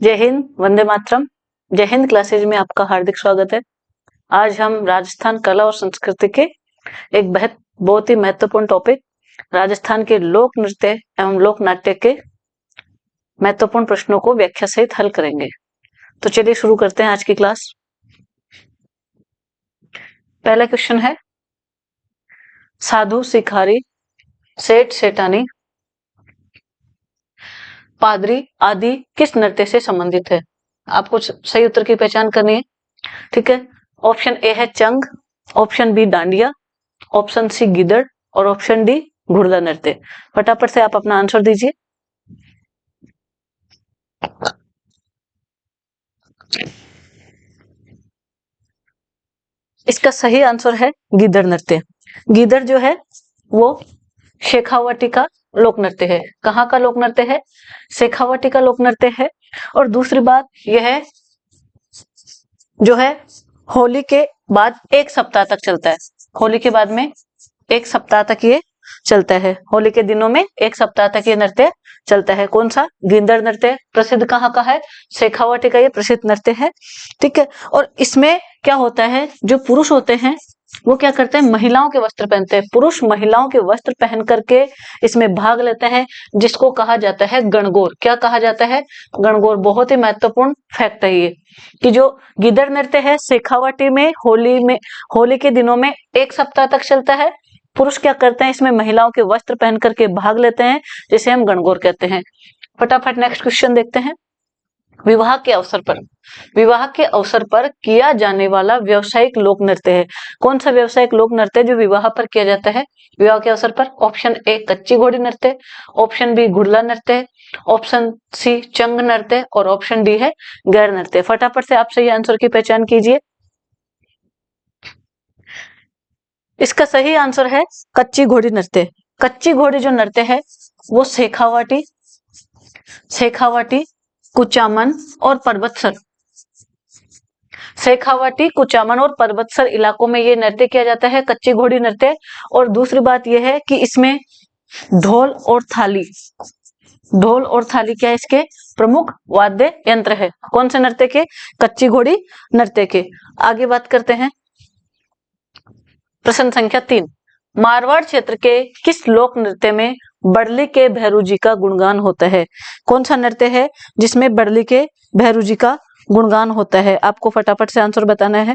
जय हिंद, वंदे मातरम। जय हिंद क्लासेज में आपका हार्दिक स्वागत है। आज हम राजस्थान कला और संस्कृति के एक बहुत ही महत्वपूर्ण टॉपिक राजस्थान के लोक नृत्य एवं लोक नाट्य के महत्वपूर्ण प्रश्नों को व्याख्या सहित हल करेंगे। तो चलिए शुरू करते हैं आज की क्लास। पहला क्वेश्चन है, साधु, सिखारी, सेठ, सेठानी, पादरी आदि किस नृत्य से संबंधित है? आपको सही उत्तर की पहचान करनी है। ठीक है, ऑप्शन ए है Chang, option B Dandiya, option C Gidad और ऑप्शन डी घुड़दा नृत्य। फटाफट से आप अपना आंसर दीजिए। इसका सही आंसर है गिदड़ नृत्य। गिदड़ जो है वो शेखावाटी का लोक नृत्य है। कहाँ का लोक नृत्य है? शेखावाटी का लोक नृत्य है। और दूसरी बात यह जो है होली के बाद एक सप्ताह तक चलता है। होली के बाद में एक सप्ताह तक ये चलता है। होली के दिनों में एक सप्ताह तक ये नृत्य चलता है। कौन सा? गिदड़ नृत्य। प्रसिद्ध कहाँ का है? शेखावाटी का ये प्रसिद्ध नृत्य है। ठीक है, और इसमें क्या होता है, जो पुरुष होते हैं वो क्या करते हैं, महिलाओं के वस्त्र पहनते हैं। पुरुष महिलाओं के वस्त्र पहन करके इसमें भाग लेते हैं, जिसको कहा जाता है गणगौर। क्या कहा जाता है? गणगौर। बहुत ही महत्वपूर्ण फैक्ट है ये कि जो गिदड़ नृत्य है शेखावाटी में होली के दिनों में एक सप्ताह तक चलता है। पुरुष क्या करते हैं, इसमें महिलाओं के वस्त्र पहन करके भाग लेते हैं, जिसे हम गणगौर कहते हैं। फटाफट नेक्स्ट क्वेश्चन देखते हैं। विवाह के अवसर पर किया जाने वाला व्यवसायिक लोक नृत्य है। कौन सा व्यवसायिक लोक नृत्य जो विवाह पर किया जाता है? विवाह के अवसर पर ऑप्शन ए कच्ची घोड़ी नृत्य, ऑप्शन बी घुड़ला नृत्य, ऑप्शन सी चंग नृत्य और ऑप्शन डी है गैर नृत्य। फटाफट से आप सही आंसर की पहचान कीजिए। इसका सही आंसर है कच्ची घोड़ी नृत्य। कच्ची घोड़ी जो नृत्य है वो शेखावाटी, कुचामन और पर्वतसर इलाकों में ये नृत्य किया जाता है, कच्ची घोड़ी नृत्य। और दूसरी बात यह है कि इसमें ढोल और थाली क्या है, इसके प्रमुख वाद्य यंत्र है। कौन से नृत्य के? कच्ची घोड़ी नृत्य के। आगे बात करते हैं। प्रश्न संख्या 3, मारवाड़ क्षेत्र के किस लोक नृत्य में बड़ली के भैरू जी का गुणगान होता है? कौन सा नृत्य है जिसमें बड़ली के भैरू जी का गुणगान होता है? आपको फटाफट से आंसर बताना है।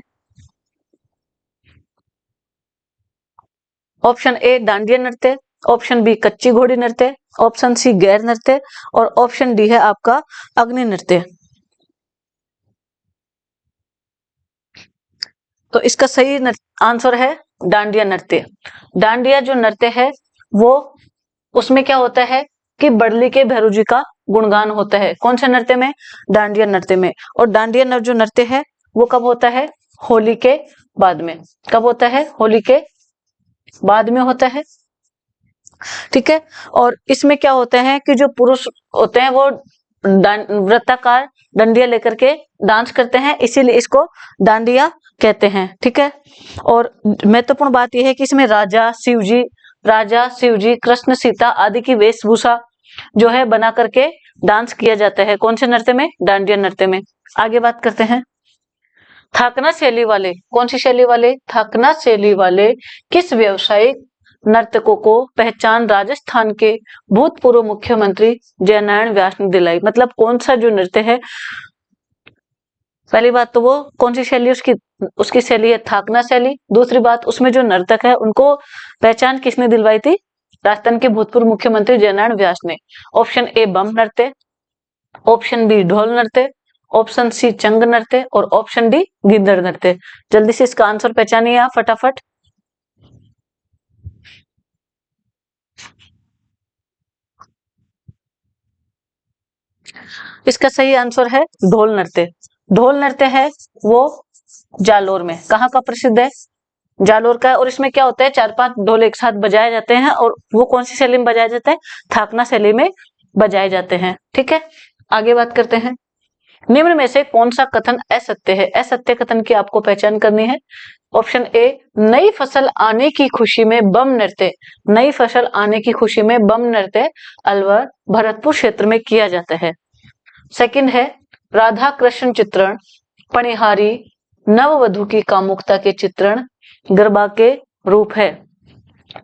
ऑप्शन ए डांडिया नृत्य, ऑप्शन बी कच्ची घोड़ी नृत्य, ऑप्शन सी गैर नृत्य और ऑप्शन डी है आपका अग्नि नृत्य। तो इसका सही आंसर है डांडिया नृत्य। डांडिया जो नृत्य है वो उसमें क्या होता है कि बड़ली के भैरू जी का गुणगान होता है। कौन से नृत्य में? डांडिया नृत्य में। और डांडिया जो नृत्य है वो कब होता है? होली के बाद में। कब होता है? होली के बाद में होता है। ठीक है, और इसमें क्या होता है कि जो पुरुष होते हैं वो वृत्ताकार डंडिया लेकर के डांस करते हैं, इसीलिए इसको डांडिया कहते हैं। ठीक है, और महत्वपूर्ण बात यह है कि इसमें राजा शिवजी, कृष्ण, सीता आदि की वेशभूषा जो है बना करके डांस किया जाता है। कौन से नृत्य में? डांडिया नृत्य में। आगे बात करते हैं। थाकना शैली वाले, कौन सी शैली वाले? थाकना शैली वाले किस व्यवसायिक नर्तकों को पहचान राजस्थान के भूतपूर्व मुख्यमंत्री जयनारायण व्यास ने दिलाई? मतलब कौन सा जो नृत्य है, पहली बात तो वो कौन सी शैली उसकी शैली है थाकना शैली। दूसरी बात उसमें जो नर्तक है उनको पहचान किसने दिलवाई थी? राजस्थान के भूतपूर्व मुख्यमंत्री जयनारायण व्यास ने। ऑप्शन ए बम नृत्य, ऑप्शन बी ढोल नृत्य, ऑप्शन सी चंग नृत्य और ऑप्शन डी गिद्दड़ नृत्य। जल्दी से इसका आंसर पहचानिए आप फटाफट। इसका सही आंसर है ढोल नृत्य। ढोल नृत्य है वो जालोर में। कहाँ का प्रसिद्ध है? जालोर का। और इसमें क्या होता है, 4-5 ढोल एक साथ बजाए जाते हैं और वो कौन सी शैली में बजाया जाता है? थाकना शैली में बजाए जाते हैं। ठीक है, आगे बात करते हैं। निम्न में से कौन सा कथन असत्य है? असत्य कथन की आपको पहचान करनी है। ऑप्शन ए नई फसल आने की खुशी में बम नृत्य, नई फसल आने की खुशी में बम नृत्य अलवर भरतपुर क्षेत्र में किया जाता है। सेकंड है राधा कृष्ण चित्रण, पनिहारी, नववधु की कामुकता के चित्रण, गरबा के रूप है।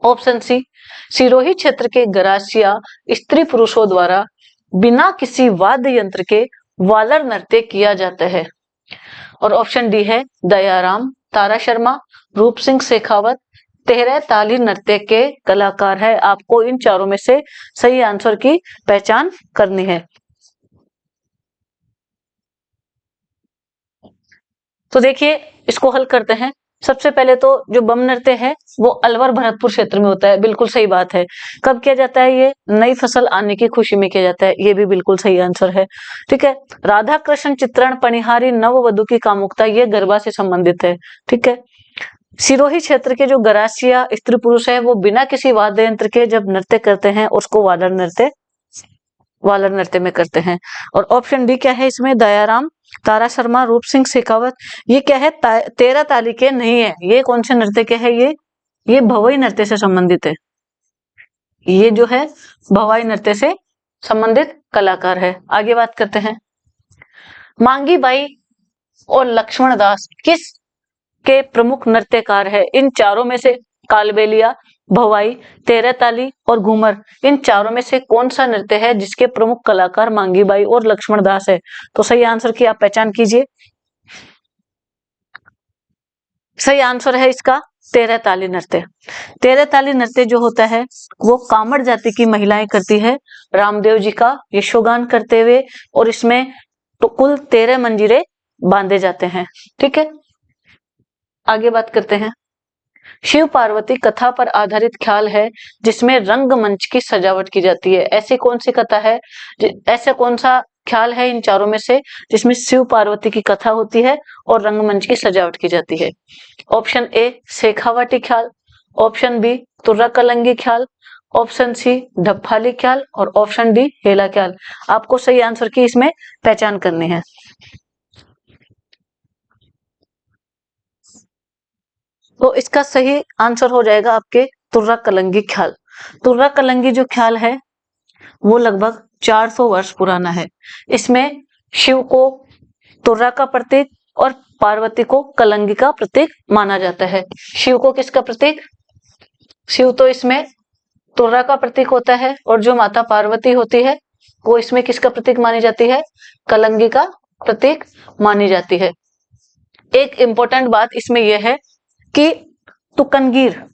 ऑप्शन सी, सिरोही क्षेत्र के गरासिया स्त्री पुरुषों द्वारा बिना किसी वाद्य यंत्र के वालर नृत्य किया जाता है। और ऑप्शन डी है दयाराम, तारा शर्मा, रूप सिंह शेखावत, तेरह ताली नृत्य के कलाकार है। आपको इन चारों में से सही आंसर की पहचान करनी है। तो देखिए इसको हल करते हैं। सबसे पहले तो जो बम नृत्य है वो अलवर भरतपुर क्षेत्र में होता है, बिल्कुल सही बात है। कब किया जाता है? ये नई फसल आने की खुशी में किया जाता है, ये भी बिल्कुल सही आंसर है। ठीक है, राधा कृष्ण चित्रण, पनिहारी, नववधु की कामुकता, ये गरबा से संबंधित है। ठीक है, सिरोही क्षेत्र के जो गरासिया स्त्री पुरुष है वो बिना किसी वाद्य यंत्र के जब नृत्य करते हैं उसको वालर नृत्य में करते हैं। और ऑप्शन डी क्या है इसमें? दयाराम, तारा शर्मा, रूप सिंह शेखावत। ये क्या है? तेरह ताली के नहीं है। ये कौन से नृत्य के है? ये भवई नृत्य से संबंधित है। ये जो है भवाई नृत्य से संबंधित कलाकार है। आगे बात करते हैं। मांगी बाई और लक्ष्मण दास किस के प्रमुख नृत्यकार है? इन चारों में से कालबेलिया, भवाई, तेरह ताली और घूमर, इन चारों में से कौन सा नृत्य है जिसके प्रमुख कलाकार मांगी बाई और लक्ष्मण दास है? तो सही आंसर की आप पहचान कीजिए। सही आंसर है इसका तेरह ताली नृत्य। तेरह ताली नृत्य जो होता है वो कामड़ जाति की महिलाएं करती है रामदेव जी का यशोगान करते हुए, और इसमें तो कुल 13 मंजीरे बांधे जाते हैं। ठीक है, आगे बात करते हैं। शिव पार्वती कथा पर आधारित ख्याल है जिसमें रंगमंच की सजावट की जाती है। ऐसी कौन सी कथा है, ऐसा कौन सा ख्याल है इन चारों में से जिसमें शिव पार्वती की कथा होती है और रंगमंच की सजावट की जाती है? ऑप्शन ए शेखावाटी ख्याल, ऑप्शन बी तुर्रा कलंगी ख्याल, ऑप्शन सी ढप्पाली ख्याल और ऑप्शन डी हेला ख्याल। आपको सही आंसर की इसमें पहचान करनी है। तो इसका सही आंसर हो जाएगा आपके तुर्रा कलंगी ख्याल। तुर्रा कलंगी जो ख्याल है वो लगभग 400 वर्ष पुराना है। इसमें शिव को तुर्रा का प्रतीक और पार्वती को कलंगी का प्रतीक माना जाता है। शिव को किसका प्रतीक? शिव तो इसमें तुर्रा का प्रतीक होता है, और जो माता पार्वती होती है वो इसमें किसका प्रतीक मानी जाती है? कलंगी का प्रतीक मानी जाती है। एक इंपॉर्टेंट बात इसमें यह है कि तुकनगीर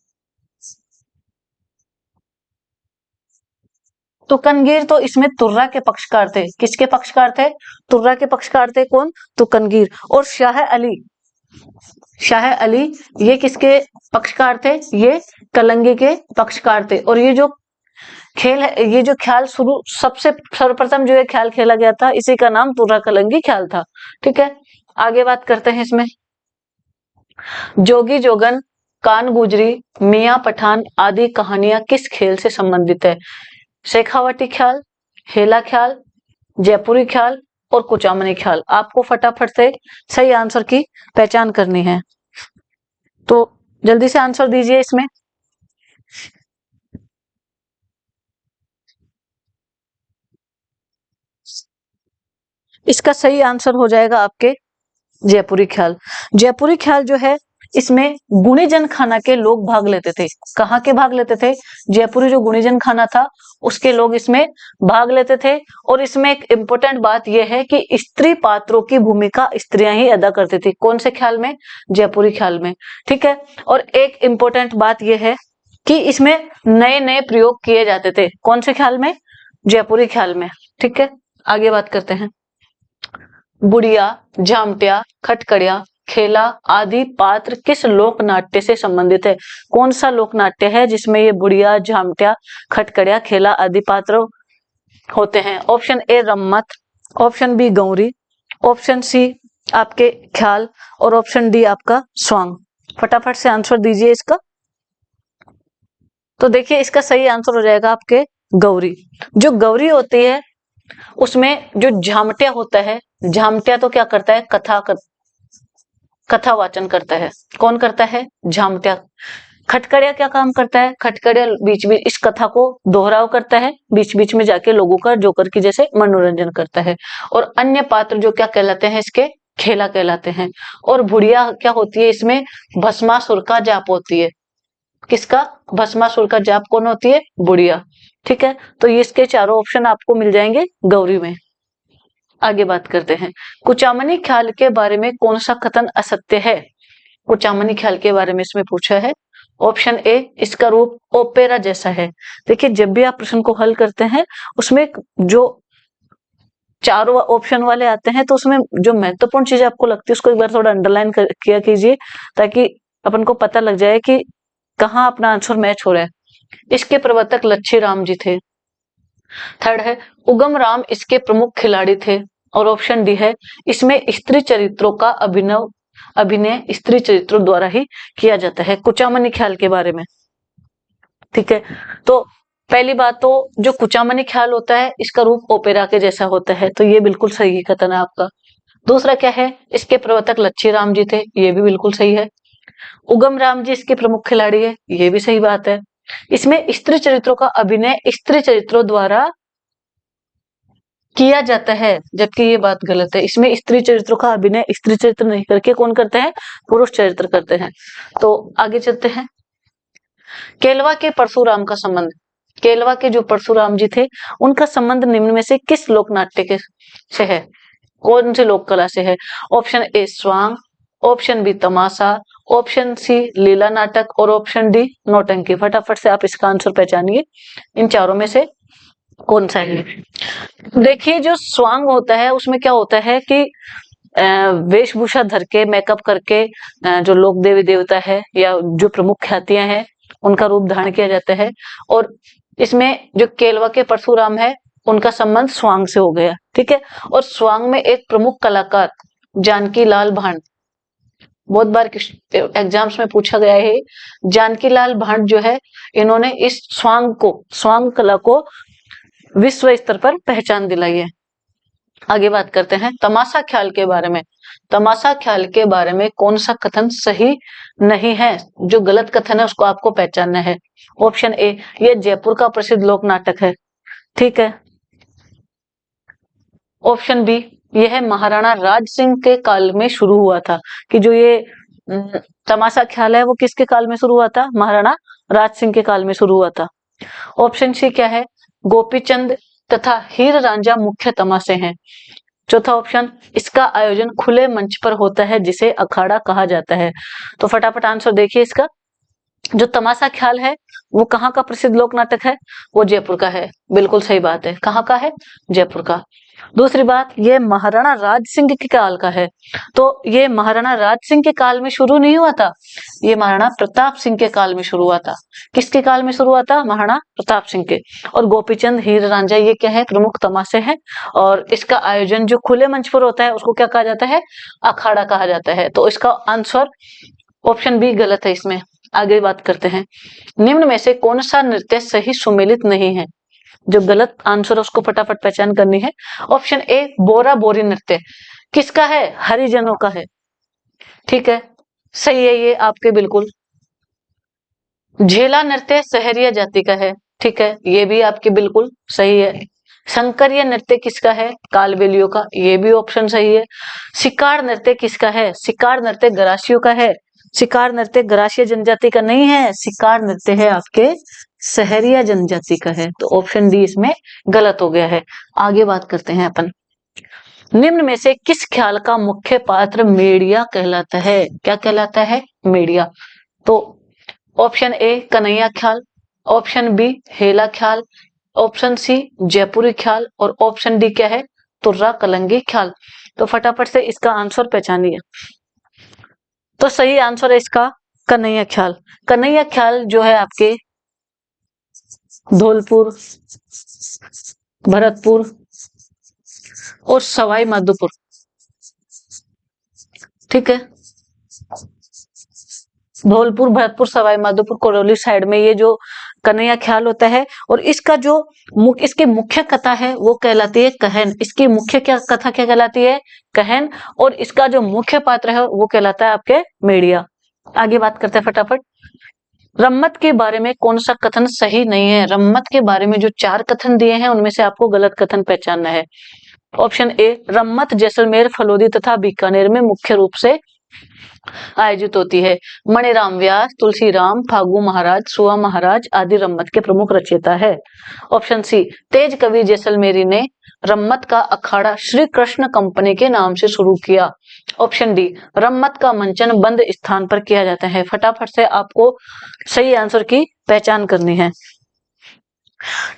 तो इसमें तुर्रा के पक्षकार थे। किसके पक्षकार थे? तुर्रा के पक्षकार थे। कौन? तुकनगीर। और शाह अली ये किसके पक्षकार थे? ये कलंगी के पक्षकार थे। और ये जो खेल है, ये जो ख्याल सबसे सर्वप्रथम जो ये ख्याल खेला गया था, इसी का नाम तुर्रा कलंगी ख्याल था। ठीक है, आगे बात करते हैं। इसमें जोगी जोगन, कान गुजरी, मियां पठान आदि कहानियां किस खेल से संबंधित है? शेखावटी ख्याल, हेला ख्याल, जयपुरी ख्याल और कुचामनी ख्याल। आपको फटाफट से सही आंसर की पहचान करनी है, तो जल्दी से आंसर दीजिए इसमें। इसका सही आंसर हो जाएगा आपके जयपुरी ख्याल। जयपुरी ख्याल जो है इसमें गुणीजन खाना के लोग भाग लेते थे। कहाँ के भाग लेते थे? जयपुरी जो गुणीजन खाना था उसके लोग इसमें भाग लेते थे। और इसमें एक इम्पोर्टेंट बात यह है कि स्त्री पात्रों की भूमिका स्त्रियां ही अदा करती थी। कौन से ख्याल में? जयपुरी ख्याल में। ठीक है, और एक इम्पोर्टेंट बात यह है कि इसमें नए नए प्रयोग किए जाते थे। कौन से ख्याल में? जयपुरी ख्याल में। ठीक है, आगे बात करते हैं। बुढ़िया, झामटिया, खटकड़िया, खेला आदि पात्र किस लोक नाट्य से संबंधित है? कौन सा लोक नाट्य है जिसमें ये बुढ़िया, झामटिया, खटकड़िया, खेला आदि पात्र होते हैं? Option A Rammat, option B Gauri, option C आपके ख्याल और ऑप्शन डी आपका स्वांग। फटाफट से आंसर दीजिए इसका। तो देखिए इसका सही आंसर हो जाएगा आपके गौरी। जो गौरी होती है उसमें जो झामटिया होता है, झामटिया तो क्या करता है? कथा वाचन करता है। कौन करता है? झामटिया। खटकड़िया क्या काम करता है? खटकड़िया बीच बीच इस कथा को दोहराव करता है, बीच बीच में जाके लोगों का जोकर की जैसे मनोरंजन करता है। और अन्य पात्र जो क्या कहलाते हैं इसके? खेला कहलाते हैं। और बुढ़िया क्या होती है इसमें? भस्मासुर का जाप होती है। किसका? भस्मासुर का जाप कौन होती है? बुढ़िया। ठीक है, तो ये इसके चारों ऑप्शन आपको मिल जाएंगे गौरी में। आगे बात करते हैं, कुचामनी ख्याल के बारे में कौन सा कथन असत्य है? कुचामनी ख्याल के बारे में इसमें पूछा है। ऑप्शन ए, इसका रूप ओपेरा जैसा है। देखिए, जब भी आप प्रश्न को हल करते हैं उसमें जो चारों ऑप्शन वाले आते हैं तो उसमें जो महत्वपूर्ण चीज आपको लगती है उसको एक बार थोड़ा अंडरलाइन किया कीजिए, ताकि अपन को पता लग जाए कि कहाँ अपना आंसर मैच हो रहा है। इसके प्रवर्तक लच्छी राम जी थे। थर्ड है, उगम राम इसके प्रमुख खिलाड़ी थे। और ऑप्शन डी है, इसमें स्त्री चरित्रों का अभिनय स्त्री चरित्रों द्वारा ही किया जाता है। कुचामनी ख्याल के बारे में, ठीक है। तो पहली बात तो जो कुचामनी ख्याल होता है इसका रूप ओपेरा के जैसा होता है, तो ये बिल्कुल सही कथन है आपका। दूसरा क्या है, इसके प्रवर्तक लच्छी राम जी थे, ये भी बिल्कुल सही है। उगम राम जी इसके प्रमुख खिलाड़ी है, ये भी सही बात है। इसमें स्त्री चरित्रों का अभिनय स्त्री चरित्रों द्वारा किया जाता है, जबकि ये बात गलत है। इसमें स्त्री चरित्रों का अभिनय स्त्री चरित्र नहीं करके कौन करते हैं? पुरुष चरित्र करते हैं। तो आगे चलते हैं, केलवा के परशुराम का संबंध। केलवा के जो परशुराम जी थे उनका संबंध निम्न में से किस लोक नाट्य के से है? कौन से लोक कला से है? Option A Swang, option B Tamasha, option C Leela नाटक और ऑप्शन डी नौटंकी। फटाफट से आप इसका आंसर पहचानिए, इन चारों में से कौन सा है? देखिए, जो स्वांग होता है उसमें क्या होता है कि वेशभूषा धर के मेकअप करके जो लोक देवी देवता है या जो प्रमुख ख्यातियां हैं उनका रूप धारण किया जाता है। और इसमें जो केलवा के परशुराम है उनका संबंध स्वांग से हो गया, ठीक है। और स्वांग में एक प्रमुख कलाकार जानकी लाल भांड, बहुत बार एग्जाम्स में पूछा गया है। जानकी लाल भांड जो है, इन्होंने इस स्वांग कला को विश्व स्तर पर पहचान दिलाई है। आगे बात करते हैं तमाशा ख्याल के बारे में। तमाशा ख्याल के बारे में कौन सा कथन सही नहीं है? जो गलत कथन है उसको आपको पहचानना है। ऑप्शन ए, ये जयपुर का प्रसिद्ध लोक नाटक है, ठीक है। ऑप्शन बी, यह महाराणा राज सिंह के काल में शुरू हुआ था। कि जो ये तमाशा ख्याल है वो किसके काल में शुरू हुआ था? महाराणा राज सिंह के काल में शुरू हुआ था। ऑप्शन सी क्या है, गोपीचंद तथा हीर रांझा मुख्य तमाशे हैं। चौथा ऑप्शन, इसका आयोजन खुले मंच पर होता है जिसे अखाड़ा कहा जाता है। तो फटाफट आंसर देखिए इसका। जो तमाशा ख्याल है वो कहाँ का प्रसिद्ध लोक नाटक है? वो जयपुर का है, बिल्कुल सही बात है। कहाँ का है? जयपुर का। दूसरी बात, ये महाराणा राज सिंह के काल का है। तो ये महाराणा राज सिंह के काल में शुरू नहीं हुआ था, ये महाराणा प्रताप सिंह के काल में शुरू हुआ था। किसके काल में शुरू हुआ था? महाराणा प्रताप सिंह के। और गोपीचंद हीर रांझा ये क्या है? प्रमुख तमाशे हैं। और इसका आयोजन जो खुले मंच पर होता है उसको क्या कहा जाता है? अखाड़ा कहा जाता है। तो इसका आंसर ऑप्शन बी गलत है इसमें। आगे बात करते हैं, निम्न में से कौन सा नृत्य सही सुमेलित नहीं है? जो गलत आंसर है उसको फटाफट पहचान करनी है। ऑप्शन ए, बोरा बोरी नृत्य किसका है? हरिजनों का है, ठीक है, सही है ये आपके बिल्कुल। झेला नृत्य सहरिया जाति का है, ठीक है, ये भी आपके बिल्कुल सही है। शंकरीय नृत्य किसका है? कालबेलियों का, ये भी ऑप्शन सही है। शिकार नृत्य किसका है? शिकार नृत्य गरासियों का है। शिकार नृत्य गरासिया जनजाति का नहीं है, शिकार नृत्य है आपके सहरिया जनजाति का है। तो ऑप्शन डी इसमें गलत हो गया है। आगे बात करते हैं अपन, निम्न में से किस ख्याल का मुख्य पात्र मेड़िया कहलाता है? क्या कहलाता है? मेड़िया। तो ऑप्शन ए कन्हैया ख्याल, ऑप्शन बी हेला ख्याल, ऑप्शन सी जयपुरी ख्याल और ऑप्शन डी क्या है? तुर्रा कलंगी ख्याल। तो फटाफट से इसका आंसर पहचानिए। तो सही आंसर है इसका कन्हैया ख्याल। कन्हैया ख्याल जो है आपके धौलपुर, भरतपुर और सवाई माधोपुर, ठीक है, धौलपुर, भरतपुर, सवाई माधोपुर, करौली साइड में ये जो कन्हैया ख्याल होता है। और इसका जो इसकी मुख्य कथा है वो कहलाती है कहन। इसकी मुख्य कथा क्या कहलाती है? कहन। और इसका जो मुख्य पात्र है वो कहलाता है आपके मेड़िया। आगे बात करते हैं फटाफट, रम्मत के बारे में कौन सा कथन सही नहीं है? रम्मत के बारे में जो 4 कथन दिए हैं उनमें से आपको गलत कथन पहचानना है। ऑप्शन ए, रम्मत जैसलमेर, फलोदी तथा बीकानेर में मुख्य रूप से आयोजित होती है। मणिराम व्यास, तुलसीराम, फागू महाराज, सुआ महाराज आदि रम्मत के प्रमुख रचयिता है। ऑप्शन सी, तेज कवि जैसलमेरी ने रम्मत का अखाड़ा श्री कृष्ण कंपनी के नाम से शुरू किया। ऑप्शन डी, रम्मत का मंचन बंद स्थान पर किया जाता है। फटाफट से आपको सही आंसर की पहचान करनी है।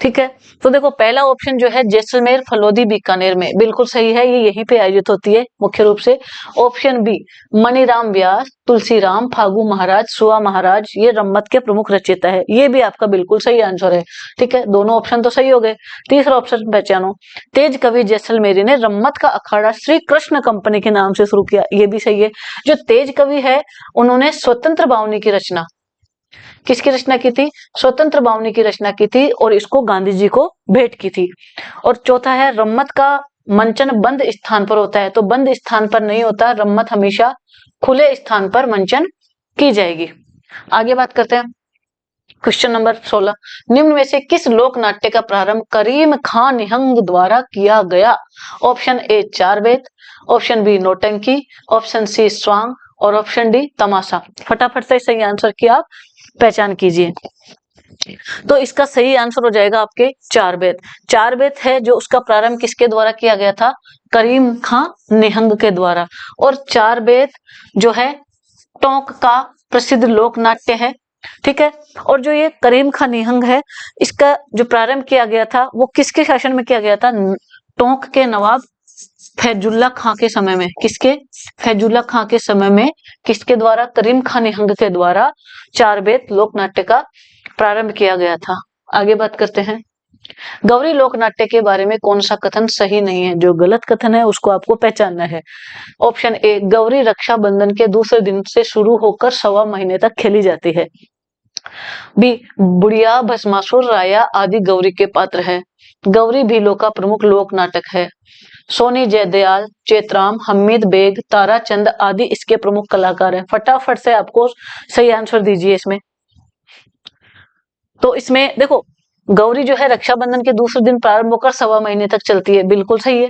ठीक है, तो देखो पहला ऑप्शन जो है जैसलमेर, फलोदी, बीकानेर में बिल्कुल सही है, ये यहीं पे आयोजित होती है मुख्य रूप से। ऑप्शन बी, मणिराम व्यास, तुलसीराम, फागू महाराज, सुआ महाराज ये रम्मत के प्रमुख रचयिता है, ये भी आपका बिल्कुल सही आंसर है। ठीक है, दोनों ऑप्शन तो सही हो गए। तीसरा ऑप्शन पहचानो, तेज कवि जैसलमेरी ने रम्मत का अखाड़ा श्री कृष्ण कंपनी के नाम से शुरू किया, ये भी सही है। जो तेज कवि है उन्होंने स्वतंत्र बावनी की रचना, किसकी रचना की थी? स्वतंत्र बावनी की रचना की थी और इसको गांधी जी को भेंट की थी। और चौथा है, रम्मत का मंचन बंद स्थान पर होता है, तो बंद स्थान पर नहीं होता, रम्मत हमेशा खुले स्थान पर मंचन की जाएगी। आगे बात करते हैं क्वेश्चन नंबर 16, निम्न में से किस लोक नाट्य का प्रारंभ करीम खां निहंग द्वारा किया गया? ऑप्शन ए, चार वेद, ऑप्शन बी, नौटंकी, ऑप्शन सी, स्वांग और ऑप्शन डी, तमाशा। फटाफट से सही आंसर की आप पहचान कीजिए। तो इसका सही आंसर हो जाएगा आपके चार बेत। चार बेत है जो उसका प्रारंभ किसके द्वारा किया गया था? करीम खां निहंग के द्वारा। और चार बेत जो है टोंक का प्रसिद्ध लोक नाट्य है। ठीक है, और जो ये करीम खां निहंग है इसका जो प्रारंभ किया गया था वो किसके शासन में किया गया था? टोंक के नवाब फैजुल्ला खां के समय में। किसके? फैजुल्ला खां के समय में। किसके द्वारा? करीम खां निहंग के द्वारा चार बेत लोक नाट्य का प्रारंभ किया गया था। आगे बात करते हैं, गौरी लोक नाट्य के बारे में कौन सा कथन सही नहीं है? जो गलत कथन है उसको आपको पहचानना है। ऑप्शन ए, गौरी रक्षाबंधन के दूसरे दिन से शुरू होकर 1.25 महीने तक खेली जाती है। बी, बुढ़िया, भस्मासुर, राया आदि गौरी के पात्र है। गौरी भीलों का प्रमुख लोक नाटक है। सोनी जयदयाल, चेतराम, हमीद बेग, ताराचंद आदि इसके प्रमुख कलाकार हैं। फटाफट से आपको सही आंसर दीजिए इसमें। तो इसमें देखो गौरी जो है रक्षाबंधन के दूसरे दिन प्रारंभ होकर 1.25 महीने तक चलती है, बिल्कुल सही है।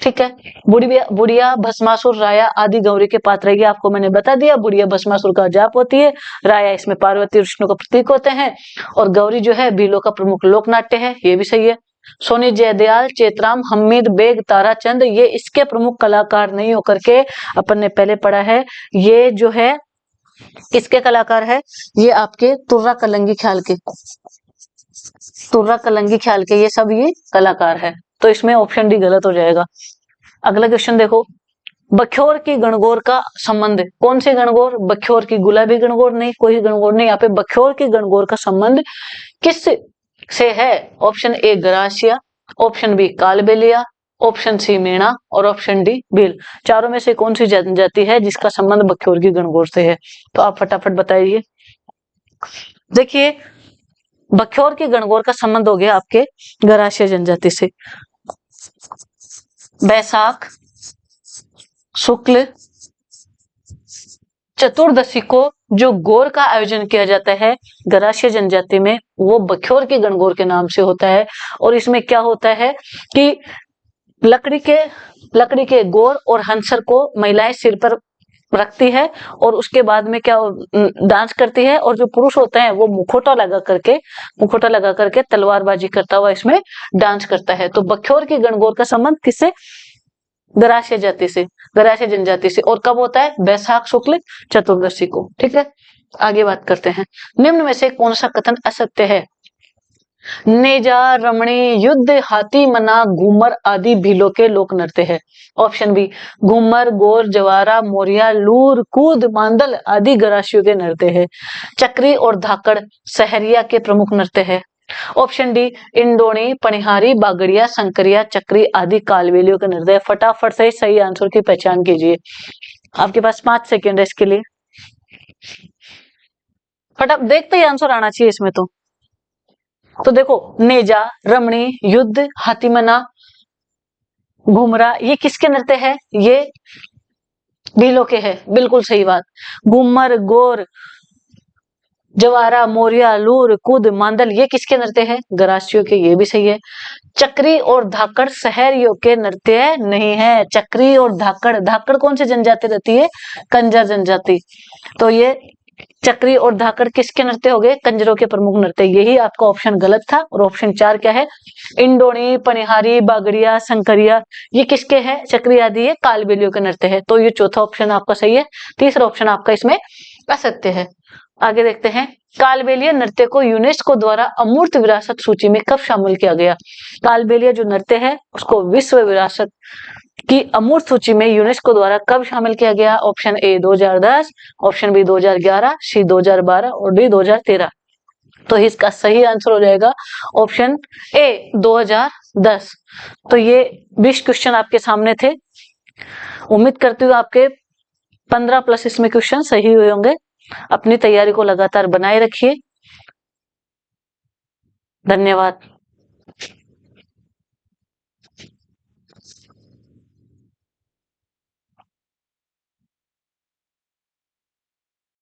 ठीक है, बुढ़िया, भस्मासुर, राया आदि गौरी के पात्र है, ये आपको मैंने बता दिया। बुढ़िया भस्मासुर का जाप होती है, राया इसमें पार्वती विष्णु का प्रतीक होते हैं और गौरी जो है भीलों का प्रमुख लोक नाट्य है, ये भी सही है। सोनी जयदयाल, चेतराम, हमीद बेग, ताराचंद ये इसके प्रमुख कलाकार नहीं होकर के अपन ने पहले पढ़ा है, ये जो है किसके कलाकार है? ये आपके तुर्रा कलंगी ख्याल के, तुर्रा कलंगी ख्याल के ये सब ये कलाकार है। तो इसमें ऑप्शन डी गलत हो जाएगा। अगला क्वेश्चन देखो, बख्योर की गणगौर का संबंध, कौन से गणगौर? बख्योर की, गुलाबी गणगौर नहीं, कोई गणगौर नहीं, यहाँ पे बख्योर की गणगौर का संबंध किस से है? Option A, Garasia, option B, Kalbelia, option C, Meena और ऑप्शन डी, भील। चारों में से कौन सी जनजाति है जिसका संबंध बख्योर की गणगौर से है? तो आप फटाफट बताइए। देखिए बख्योर की गणगौर का संबंध हो गया आपके गरासिया जनजाति से। बैसाख शुक्ल चतुर्दशी को जो गौर का आयोजन किया जाता है गरासिया जनजाति में, वो बख्योर की गणगौर के नाम से होता है। और इसमें क्या होता है कि लकड़ी के गौर और हंसर को महिलाएं सिर पर रखती है और उसके बाद में क्या डांस करती है, और जो पुरुष होते हैं वो मुखोटा लगा करके तलवारबाजी करता हुआ इसमें डांस करता है। तो बख्योर की गणगौर का संबंध किससे? गरासिया जाति से, गरासिया जनजाति से। और कब होता है? बैसाख शुक्ल चतुर्दशी को। ठीक है, आगे बात करते हैं, निम्न में से कौन सा कथन असत्य है? नेजा, रमणी, युद्ध, हाथी मना, घूमर आदि भीलों के लोक नृत्य है। ऑप्शन बी, घूमर, गोर, जवारा, मोरिया, लूर, कूद, मांदल आदि गरासियों के नृत्य है। चक्री और धाकड़ सहरिया के प्रमुख नृत्य है। ऑप्शन डी, इंडोनी, पनिहारी, बागड़िया, संकरिया, चक्री आदि कालबेलियों के नृत्य। फटाफट से सही आंसर की पहचान कीजिए, आपके पास 5 सेकेंड है इसके लिए। फटाफट देखते ही आंसर आना चाहिए इसमें। तो देखो नेजा, रमणी, युद्ध, हाथीमना, घुमरा ये किसके नृत्य है? ये भीलों के है, बिल्कुल सही बात। घूमर, गोर, जवारा, मोरिया, लूर, कूद, मांदल ये किसके नृत्य है? गरासियों के। ये भी सही है। चक्री और धाकड़ शहरियों के नृत्य नहीं है। चक्री और धाकड़, धाकड़ कौन सी जनजाति रहती है? कंजर जनजाति। तो ये चक्री और धाकड़ किसके नृत्य हो गए? कंजरों के प्रमुख नृत्य। यही आपका ऑप्शन गलत था। और ऑप्शन 4 क्या है? इंडोनी, पनिहारी, बागड़िया, शंकरिया ये किसके हैं? चक्री आदि ये कालबेलियों के नृत्य है। तो ये चौथा ऑप्शन आपका सही है। तीसरा ऑप्शन आपका इसमें असत्य है। आगे देखते हैं, कालबेलिया नृत्य को यूनेस्को द्वारा अमूर्त विरासत सूची में कब शामिल किया गया? कालबेलिया जो नृत्य है उसको विश्व विरासत की अमूर्त सूची में यूनेस्को द्वारा कब शामिल किया गया? ऑप्शन ए 2010, ऑप्शन बी 2011, सी 2012 और डी 2013। तो इसका सही आंसर हो जाएगा ऑप्शन ए 2010। तो ये 20 क्वेश्चन आपके सामने थे। उम्मीद करती हूँ आपके 15 प्लस इसमें क्वेश्चन सही हुए होंगे। अपनी तैयारी को लगातार बनाए रखिए। धन्यवाद।